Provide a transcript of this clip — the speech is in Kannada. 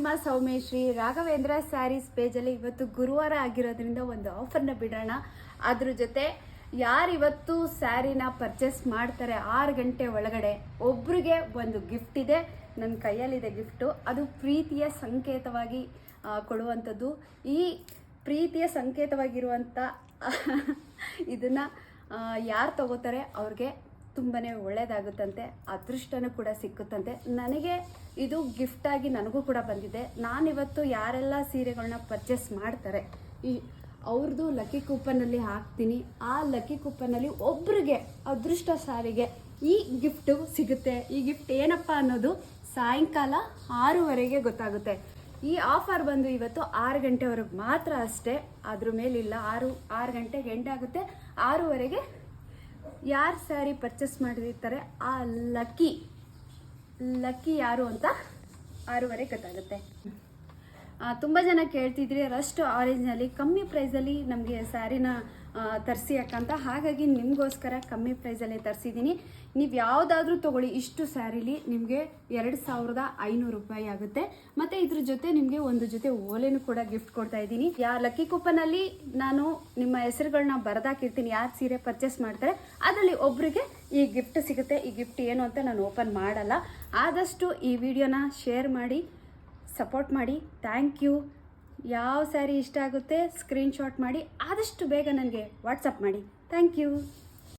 ನಿಮ್ಮ ಸೌಮೇಶ್ರೀ ರಾಘವೇಂದ್ರ ಸ್ಯಾರೀಸ್ ಪೇಜಲ್ಲಿ ಇವತ್ತು ಗುರುವಾರ ಆಗಿರೋದ್ರಿಂದ ಒಂದು ಆಫರ್ನ ಬಿಡೋಣ. ಅದ್ರ ಜೊತೆ ಯಾರಿವತ್ತು ಸ್ಯಾರಿನ ಪರ್ಚೇಸ್ ಮಾಡ್ತಾರೆ 6 ಗಂಟೆ ಒಳಗಡೆ ಒಬ್ರಿಗೆ ಒಂದು ಗಿಫ್ಟ್ ಇದೆ. ನನ್ನ ಕೈಯಲ್ಲಿದೆ ಗಿಫ್ಟು. ಅದು ಪ್ರೀತಿಯ ಸಂಕೇತವಾಗಿ ಕೊಡುವಂಥದ್ದು. ಈ ಪ್ರೀತಿಯ ಸಂಕೇತವಾಗಿರುವಂಥ ಇದನ್ನು ಯಾರು ತಗೋತಾರೆ ಅವ್ರಿಗೆ ತುಂಬಾ ಒಳ್ಳೆಯದಾಗುತ್ತಂತೆ, ಅದೃಷ್ಟನೂ ಕೂಡ ಸಿಕ್ಕುತ್ತಂತೆ. ನನಗೆ ಇದು ಗಿಫ್ಟಾಗಿ ನನಗೂ ಕೂಡ ಬಂದಿದೆ. ನಾನಿವತ್ತು ಯಾರೆಲ್ಲ ಸೀರೆಗಳನ್ನ ಪರ್ಚೇಸ್ ಮಾಡ್ತಾರೆ ಅವ್ರದ್ದು ಲಕ್ಕಿ ಕೂಪನ್ನಲ್ಲಿ ಹಾಕ್ತೀನಿ. ಆ ಲಕ್ಕಿ ಕೂಪನ್ನಲ್ಲಿ ಒಬ್ರಿಗೆ ಅದೃಷ್ಟಶಾಲಿಗೆ ಈ ಗಿಫ್ಟು ಸಿಗುತ್ತೆ. ಈ ಗಿಫ್ಟ್ ಏನಪ್ಪ ಅನ್ನೋದು ಸಾಯಂಕಾಲ 6:00 ಗೊತ್ತಾಗುತ್ತೆ. ಈ ಆಫರ್ ಬಂದು ಇವತ್ತು 6 ಗಂಟೆವರೆಗೆ ಮಾತ್ರ ಅಷ್ಟೇ, ಅದ್ರ ಮೇಲಿಲ್ಲ. 6 ಗಂಟೆಗೆ ಎಂಡ್ ಆಗುತ್ತೆ. 6:00 ಯಾರು ಸ್ಯಾರಿ ಪರ್ಚೇಸ್ ಮಾಡಿರ್ತಾರೆ ಆ ಲಕ್ಕಿ ಯಾರು ಅಂತ 6:00 ಗೊತ್ತಾಗುತ್ತೆ. ತುಂಬ ಜನ ಕೇಳ್ತಿದ್ರಿ ರಸ್ಟ್ ಆರೆಂಜ್ನಲ್ಲಿ ಕಮ್ಮಿ ಪ್ರೈಸಲ್ಲಿ ನಮಗೆ ಸ್ಯಾರಿನ ತರಿಸಿ ಯಾಕಂತ. ಹಾಗಾಗಿ ನಿಮಗೋಸ್ಕರ ಕಮ್ಮಿ ಪ್ರೈಸಲ್ಲೇ ತರಿಸಿದ್ದೀನಿ. ನೀವು ಯಾವುದಾದ್ರೂ ತೊಗೊಳ್ಳಿ, ಇಷ್ಟು ಸ್ಯಾರಿಲಿ ನಿಮಗೆ 2500 ರೂಪಾಯಿ ಆಗುತ್ತೆ. ಮತ್ತು ಇದ್ರ ಜೊತೆ ನಿಮಗೆ ಒಂದು ಜೊತೆ ಓಲೆನೂ ಕೂಡ ಗಿಫ್ಟ್ ಕೊಡ್ತಾ ಇದ್ದೀನಿ. ಲಕ್ಕಿ ಕೂಪನಲ್ಲಿ ನಾನು ನಿಮ್ಮ ಹೆಸರುಗಳನ್ನ ಬರೆದಾಕಿರ್ತೀನಿ. ಯಾರು ಸೀರೆ ಪರ್ಚೇಸ್ ಮಾಡ್ತಾರೆ ಅದರಲ್ಲಿ ಒಬ್ರಿಗೆ ಈ ಗಿಫ್ಟ್ ಸಿಗುತ್ತೆ. ಈ ಗಿಫ್ಟ್ ಏನು ಅಂತ ನಾನು ಓಪನ್ ಮಾಡಲ್ಲ. ಆದಷ್ಟು ಈ ವಿಡಿಯೋನ ಶೇರ್ ಮಾಡಿ ಸಪೋರ್ಟ್ ಮಾಡಿ. Thank you. ಯಾವ ಸ್ಯಾರಿ ಇಷ್ಟ ಆಗುತ್ತೆ ಸ್ಕ್ರೀನ್ಶಾಟ್ ಮಾಡಿ ಆದಷ್ಟು ಬೇಗ ನನಗೆ ವಾಟ್ಸಪ್ ಮಾಡಿ. Thank you.